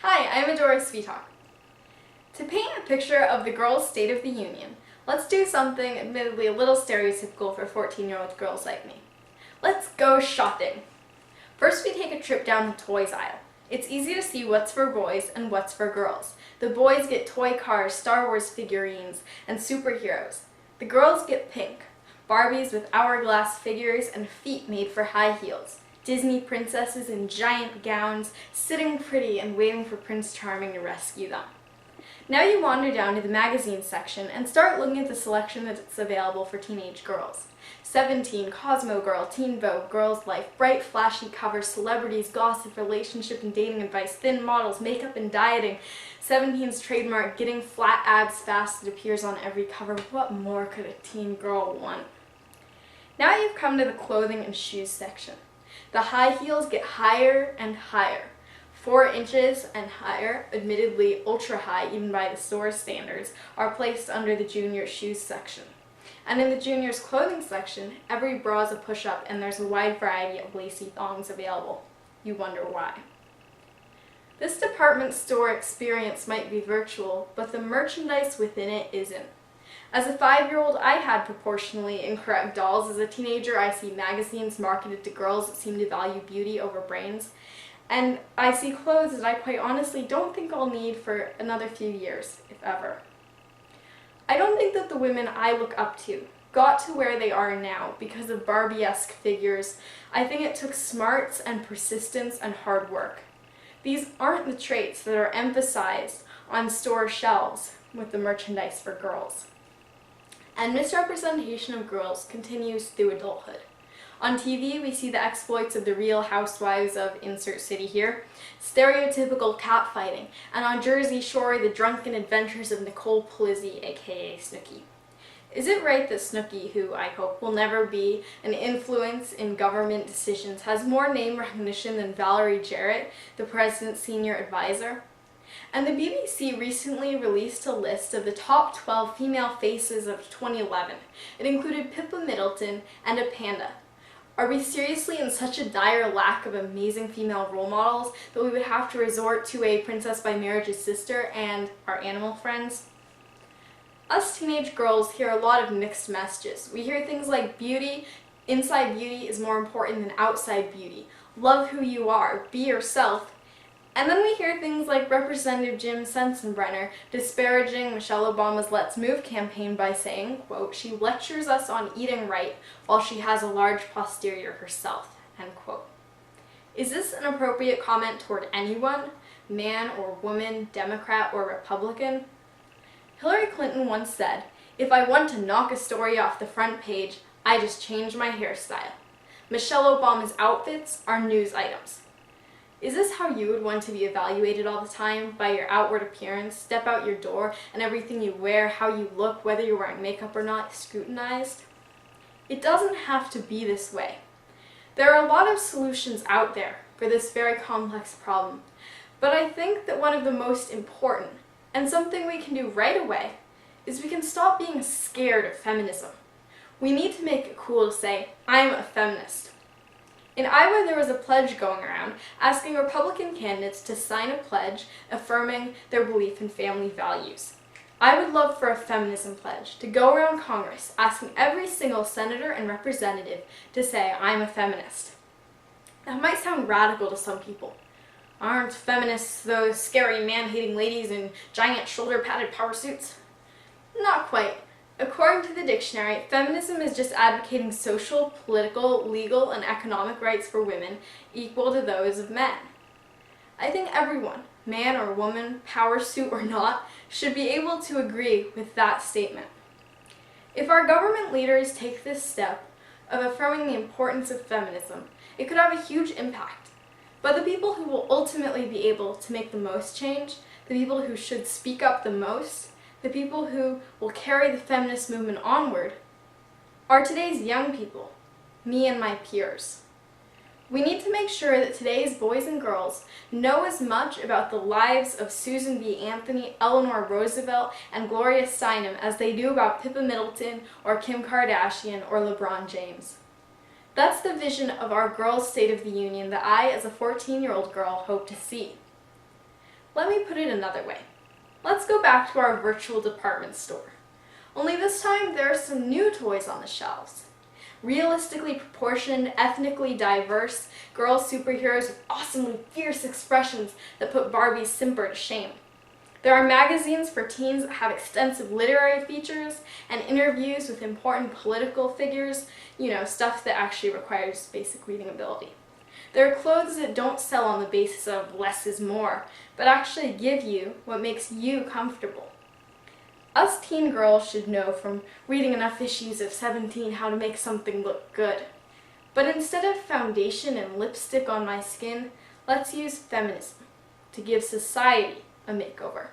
Hi, I'm Adora Svitak. To paint a picture of the girls' state of the union, let's do something admittedly a little stereotypical for 14-year-old girls like me. Let's go shopping. First, we take a trip down the toys aisle. It's easy to see what's for boys and what's for girls. The boys get toy cars, Star Wars figurines, and superheroes. The girls get pink, Barbies with hourglass figures and feet made for high heels. Disney princesses in giant gowns, sitting pretty and waiting for Prince Charming to rescue them. Now you wander down to the magazine section and start looking at the selection that's available for teenage girls. 17, Cosmo Girl, Teen Vogue, Girls Life, bright flashy covers, celebrities, gossip, relationship and dating advice, thin models, makeup and dieting. 17's trademark, getting flat abs fast, it appears on every cover. What more could a teen girl want? Now you've come to the clothing and shoes section. The high heels get higher and higher. 4 inches and higher, admittedly ultra high even by the store standards, are placed under the junior shoes section. And in the juniors clothing section, every bra is a push-up and there's a wide variety of lacy thongs available. You wonder why. This department store experience might be virtual, but the merchandise within it isn't. As a 5-year-old, I had proportionally incorrect dolls. As a teenager, I see magazines marketed to girls that seem to value beauty over brains. And I see clothes that I quite honestly don't think I'll need for another few years, if ever. I don't think that the women I look up to got to where they are now because of Barbie-esque figures. I think it took smarts and persistence and hard work. These aren't the traits that are emphasized on store shelves with the merchandise for girls. And misrepresentation of girls continues through adulthood. On TV, we see the exploits of the Real Housewives of insert city here, stereotypical catfighting, and on Jersey Shore, the drunken adventures of Nicole Polizzi, aka Snooki. Is it right that Snooki, who I hope will never be an influence in government decisions, has more name recognition than Valerie Jarrett, the president's senior advisor? And the BBC recently released a list of the top 12 female faces of 2011. It included Pippa Middleton and a panda. Are we seriously in such a dire lack of amazing female role models that we would have to resort to a Princess by Marriage's sister and our animal friends? Us teenage girls hear a lot of mixed messages. We hear things like inside beauty is more important than outside beauty. Love who you are, be yourself. And then we hear things like Representative Jim Sensenbrenner disparaging Michelle Obama's Let's Move campaign by saying, quote, she lectures us on eating right while she has a large posterior herself, end quote. Is this an appropriate comment toward anyone, man or woman, Democrat or Republican? Hillary Clinton once said, if I want to knock a story off the front page, I just change my hairstyle. Michelle Obama's outfits are news items. Is this how you would want to be evaluated all the time? By your outward appearance, step out your door, and everything you wear, how you look, whether you're wearing makeup or not, is scrutinized? It doesn't have to be this way. There are a lot of solutions out there for this very complex problem, but I think that one of the most important, and something we can do right away, is we can stop being scared of feminism. We need to make it cool to say, I'm a feminist. In Iowa, there was a pledge going around asking Republican candidates to sign a pledge affirming their belief in family values. I would love for a feminism pledge to go around Congress asking every single senator and representative to say, I'm a feminist. That might sound radical to some people. Aren't feminists those scary man-hating ladies in giant shoulder-padded power suits? Not quite. According to the dictionary, feminism is just advocating social, political, legal, and economic rights for women equal to those of men. I think everyone, man or woman, power suit or not, should be able to agree with that statement. If our government leaders take this step of affirming the importance of feminism, it could have a huge impact. But the people who will ultimately be able to make the most change, the people who should speak up the most, the people who will carry the feminist movement onward, are today's young people, me and my peers. We need to make sure that today's boys and girls know as much about the lives of Susan B. Anthony, Eleanor Roosevelt, and Gloria Steinem as they do about Pippa Middleton or Kim Kardashian or LeBron James. That's the vision of our Girls' State of the Union that I, as a 14-year-old girl, hope to see. Let me put it another way. Let's go back to our virtual department store. Only this time there are some new toys on the shelves. Realistically proportioned, ethnically diverse girl superheroes with awesomely fierce expressions that put Barbie's simper to shame. There are magazines for teens that have extensive literary features and interviews with important political figures, stuff that actually requires basic reading ability. There are clothes that don't sell on the basis of less is more, but actually give you what makes you comfortable. Us teen girls should know from reading enough issues of 17 how to make something look good. But instead of foundation and lipstick on my skin, let's use feminism to give society a makeover.